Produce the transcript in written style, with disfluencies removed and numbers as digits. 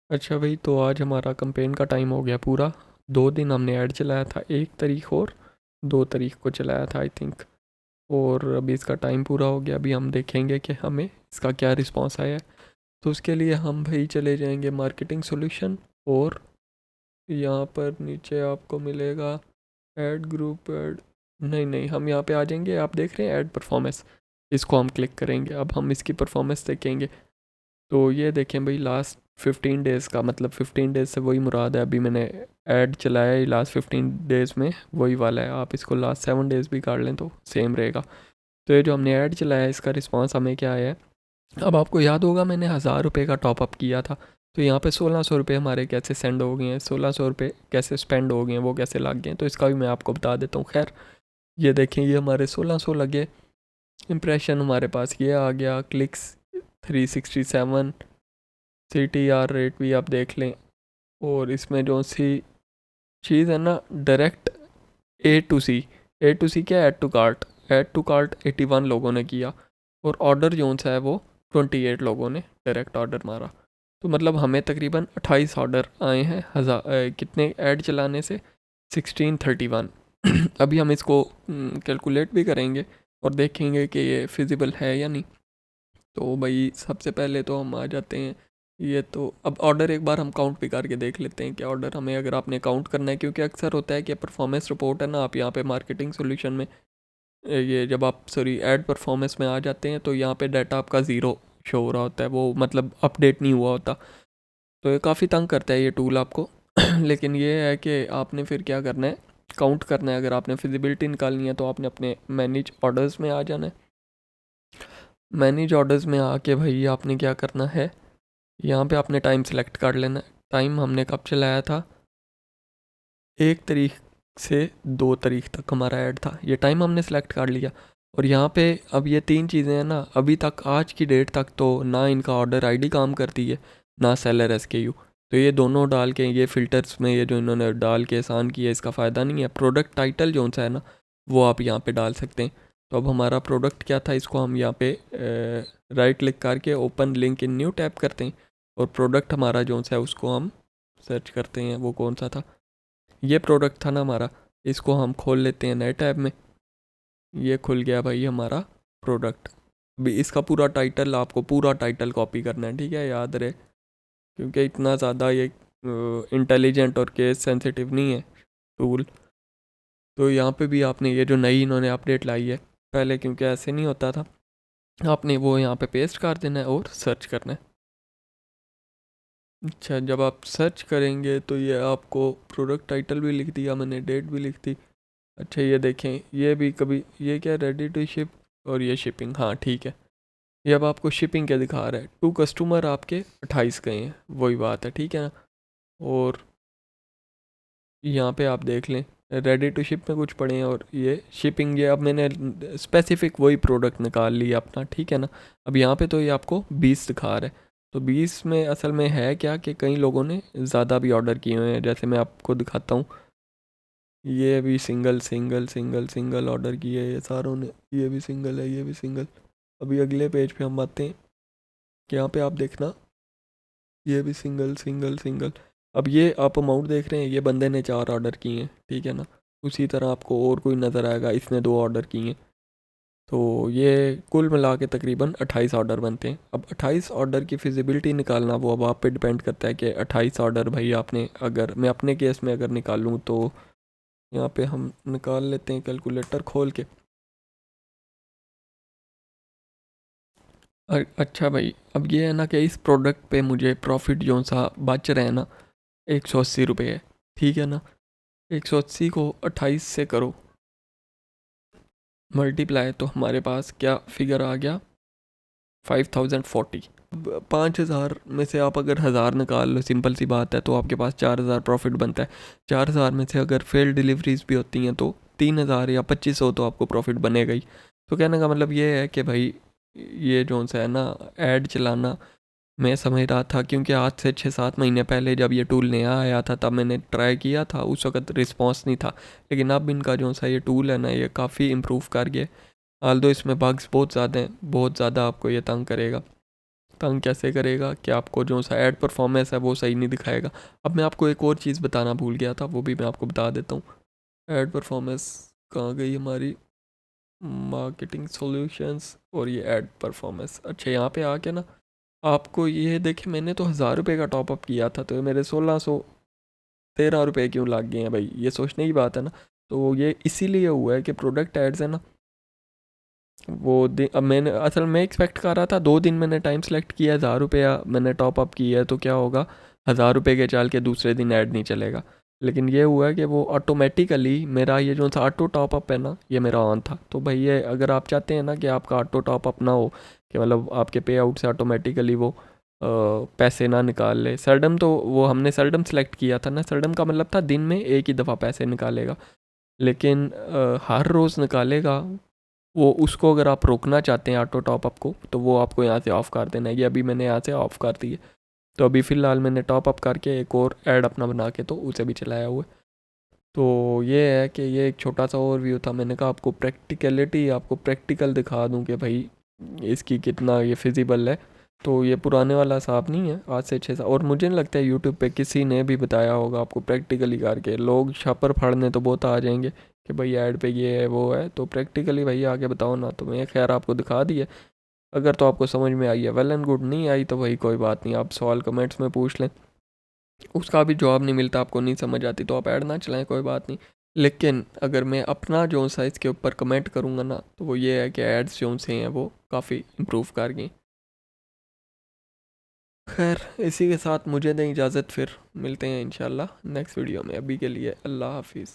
अच्छा भाई, तो आज हमारा कैंपेन का टाइम हो गया पूरा। 2 दिन हमने ऐड चलाया था, 1 तारीख और 2 तारीख को चलाया था आई थिंक। और अभी इसका टाइम पूरा हो गया। अभी हम देखेंगे कि हमें इसका क्या रिस्पांस आया है। तो उसके लिए हम भाई चले जाएंगे मार्केटिंग सॉल्यूशन। और यहाँ पर नीचे आपको मिलेगा ऐड ग्रुप ऐड। नहीं नहीं, हम यहाँ पे आ जाएंगे। आप देख रहे हैं ऐड परफॉर्मेंस, इसको हम क्लिक करेंगे। अब हम इसकी परफॉर्मेंस देखेंगे। तो ये देखें भाई, लास्ट 15 डेज़ का मतलब 15 डेज़ से वही मुराद है। अभी मैंने ऐड चलाया है लास्ट 15 डेज़ में, वही वाला है। आप इसको लास्ट 7 डेज़ भी काट लें तो सेम रहेगा। तो ये जो हमने ऐड चलाया है, इसका रिस्पांस हमें क्या आया है। अब आपको याद होगा मैंने 1000 रुपये का टॉपअप किया था। तो यहाँ पे 1600 रुपये हमारे कैसे सेंड हो गए हैं, 1600 रुपये कैसे स्पेंड हो गए हैं, वो कैसे लग गए हैं, तो इसका भी मैं आपको बता देता हूँ। खैर, ये देखें, ये हमारे 1600 लगे। इम्प्रेशन हमारे पास ये आ गया, क्लिक्स 367, CTR रेट भी आप देख लें। और इसमें जो सी चीज़ है ना, डायरेक्ट ए टू सी क्या, ऐड टू कार्ट 81 लोगों ने किया। और ऑर्डर जो सा है वो 28 लोगों ने डायरेक्ट ऑर्डर मारा। तो मतलब हमें तकरीबन 28 ऑर्डर आए हैं कितने ऐड चलाने से, 1631। अभी हम इसको कैलकुलेट भी करेंगे और देखेंगे कि ये फिजिबल है या नहीं। तो भाई सबसे पहले तो हम आ जाते हैं। ये तो अब ऑर्डर एक बार हम काउंट भी करके देख लेते हैं कि ऑर्डर हमें, अगर आपने काउंट करना है, क्योंकि अक्सर होता है कि परफॉर्मेंस रिपोर्ट है ना, आप यहाँ पे मार्केटिंग सॉल्यूशन में ये जब आप सॉरी ऐड परफॉर्मेंस में आ जाते हैं तो यहाँ पे डाटा आपका ज़ीरो शो हो रहा होता है, वो मतलब अपडेट नहीं हुआ होता। तो ये काफ़ी तंग करता है ये टूल आपको। लेकिन ये है कि आपने फिर क्या करना है, काउंट करना है। अगर आपने फिजिबिलिटी निकालनी है तो आपने अपने मैनेज ऑर्डर्स में आ जाना है। मैनेज ऑर्डर्स में आके भाई आपने क्या करना है, यहाँ पे आपने टाइम सेलेक्ट कर लेना है। टाइम हमने कब चलाया था, 1 तारीख से 2 तारीख तक हमारा ऐड था। ये टाइम हमने सेलेक्ट कर लिया। और यहाँ पे अब ये 3 चीज़ें हैं ना, अभी तक आज की डेट तक तो ना इनका ऑर्डर आईडी काम करती है, ना सेलर SKU। तो ये दोनों डाल के, ये फ़िल्टर्स में ये जो इन्होंने डाल के आसान किया, इसका फ़ायदा नहीं है। प्रोडक्ट टाइटल जो सा है ना, वो आप यहाँ पे डाल सकते हैं। तो अब हमारा प्रोडक्ट क्या था, इसको हम यहाँ पे राइट क्लिक करके open link in new tap करते हैं। और प्रोडक्ट हमारा जो सा है उसको हम सर्च करते हैं, वो कौन सा था, ये प्रोडक्ट था ना हमारा। इसको हम खोल लेते हैं नए टैब में। ये खुल गया भाई हमारा प्रोडक्ट। अभी इसका पूरा टाइटल, आपको पूरा टाइटल कॉपी करना है, ठीक है, याद रहे, क्योंकि इतना ज़्यादा ये इंटेलिजेंट और केस सेंसिटिव नहीं है टूल। तो यहाँ पे भी आपने ये जो नई इन्होंने अपडेट लाई है, पहले क्योंकि ऐसे नहीं होता था, आपने वो यहाँ पे पेस्ट कर देना है और सर्च करना है। अच्छा, जब आप सर्च करेंगे तो ये आपको प्रोडक्ट टाइटल भी लिख दिया मैंने, डेट भी लिख दी। अच्छा, ये देखें, ये भी कभी, ये क्या, रेडी टू शिप, और ये शिपिंग, हाँ ठीक है। ये अब आपको शिपिंग क्या दिखा रहा है, टू कस्टमर आपके 28 गए हैं, वही बात है, ठीक है ना। और यहाँ पे आप देख लें, रेडी टू शिप में कुछ पड़े हैं, और ये शिपिंग, ये अब मैंने स्पेसिफिक वही प्रोडक्ट निकाल लिया अपना, ठीक है ना। अब यहाँ पे तो ये आपको 20 दिखा रहा है। तो 20 में असल में है क्या कि कई लोगों ने ज़्यादा भी ऑर्डर किए हुए हैं। जैसे मैं आपको दिखाता हूँ, ये भी single single single single order किए ये सारों ने, ये भी सिंगल है, ये भी सिंगल। अभी अगले पेज पे हम आते हैं कि यहाँ पे आप देखना, ये भी सिंगल सिंगल सिंगल। अब ये आप अमाउंट देख रहे हैं, ये बंदे ने 4 ऑर्डर किए हैं, ठीक है ना। उसी तरह आपको और कोई नज़र आएगा, इसने 2 ऑर्डर किए हैं। तो ये कुल मिला के तकरीबन 28 ऑर्डर बनते हैं। अब 28 ऑर्डर की फिजिबिलिटी निकालना, वो अब आप पे डिपेंड करता है कि 28 ऑर्डर भाई आपने, अगर मैं अपने केस में अगर निकालूँ तो यहाँ पे हम निकाल लेते हैं कैलकुलेटर खोल के। अच्छा भाई, अब ये है ना कि इस प्रोडक्ट पे मुझे प्रॉफिट जो सा बच रहे हैं ना, 180 रुपये है, ठीक है ना। 180 को 28 से करो मल्टीप्लाई, तो हमारे पास क्या फिगर आ गया, 5040। 5000 में से आप अगर 1000 निकाल लो, सिंपल सी बात है, तो आपके पास 4000 प्रॉफिट बनता है। 4000 में से अगर फेल डिलीवरीज भी होती हैं तो 3000 या 2500 तो आपको प्रॉफिट बनेगा ही। तो कहने का मतलब ये है कि भाई, ये जो सा है ना, ऐड चलाना, मैं समझ रहा था, क्योंकि आज से 6-7 महीने पहले जब ये टूल नया आया था तब मैंने ट्राई किया था, उस वक्त रिस्पॉन्स नहीं था। लेकिन अब इनका जो सा ये टूल है ना, ये काफ़ी इम्प्रूव कर गया। हाल दो इसमें बग्स बहुत ज़्यादा हैं, बहुत ज़्यादा आपको ये तंग करेगा। तंग कैसे करेगा कि आपको जो सा ऐड परफॉर्मेंस है वो सही नहीं दिखाएगा। अब मैं आपको एक और चीज़ बताना भूल गया था, वो भी मैं आपको बता देता हूँ। ऐड परफॉर्मेंस कहाँ गई हमारी, मार्केटिंग सॉल्यूशंस और ये ऐड परफॉर्मेंस। अच्छा यहाँ पे आके ना आपको ये देखे, मैंने तो 1000 रुपये का टॉपअप किया था, तो ये मेरे 1613 रुपये क्यों लग गए हैं भाई, ये सोचने की बात है ना। तो ये इसीलिए हुआ है कि प्रोडक्ट एड्स है ना, वो अब मैंने असल में एक्सपेक्ट कर रहा था 2 दिन मैंने टाइम सेलेक्ट किया, 1000 रुपया मैंने टॉपअप किया है, तो क्या होगा 1000 रुपये के चाल के दूसरे दिन ऐड नहीं चलेगा। लेकिन ये हुआ है कि वो ऑटोमेटिकली मेरा ये जो सा ऑटो टॉपअप है ना, ये मेरा ऑन था। तो भाई ये अगर आप चाहते हैं ना कि आपका ऑटो टॉपअप ना हो, कि मतलब आपके पे आउट से ऑटोमेटिकली वो पैसे ना निकाल ले, सरडम तो वो हमने सरडम सेलेक्ट किया था ना, सरडम का मतलब था दिन में एक ही दफ़ा पैसे निकालेगा, लेकिन हर रोज़ निकालेगा वो। उसको अगर आप रोकना चाहते हैं ऑटो टॉपअप को, तो वो आपको यहाँ से ऑफ़ कर देना है। ये अभी मैंने यहाँ से ऑफ़ कर दी है। तो अभी फ़िलहाल मैंने टॉपअप करके एक और ऐड अपना बना के तो उसे भी चलाया हुआ है। तो ये है कि ये एक छोटा सा ओवरव्यू था। मैंने कहा आपको प्रैक्टिकलिटी, आपको प्रैक्टिकल दिखा दूँ कि भाई इसकी कितना ये फिजिबल है। तो ये पुराने वाला हिसाब नहीं है, आज से 6 साल। और मुझे नहीं लगता है यूट्यूब पे किसी ने भी बताया होगा आपको प्रैक्टिकली करके। लोग छापर फाड़ने तो बहुत आ जाएंगे कि भाई ऐड पे ये है वो है, तो प्रैक्टिकली भाई आके बताओ ना। तो मैं खैर आपको दिखा दी है, अगर तो आपको समझ में आई है वेल एंड गुड, नहीं आई तो भाई कोई बात नहीं, आप सवाल कमेंट्स में पूछ लें, उसका भी जवाब नहीं मिलता, आपको नहीं समझ आती तो आप ऐड ना चलाएं, कोई बात नहीं। लेकिन अगर मैं अपना जो सा इसके ऊपर कमेंट करूँगा ना, तो वो ये है कि एड्स जो से हैं वो काफ़ी इम्प्रूव कर गई। खैर इसी के साथ मुझे दें इजाज़त, फिर मिलते हैं इंशाल्लाह नेक्स्ट वीडियो में। अभी के लिए अल्लाह हाफिज़।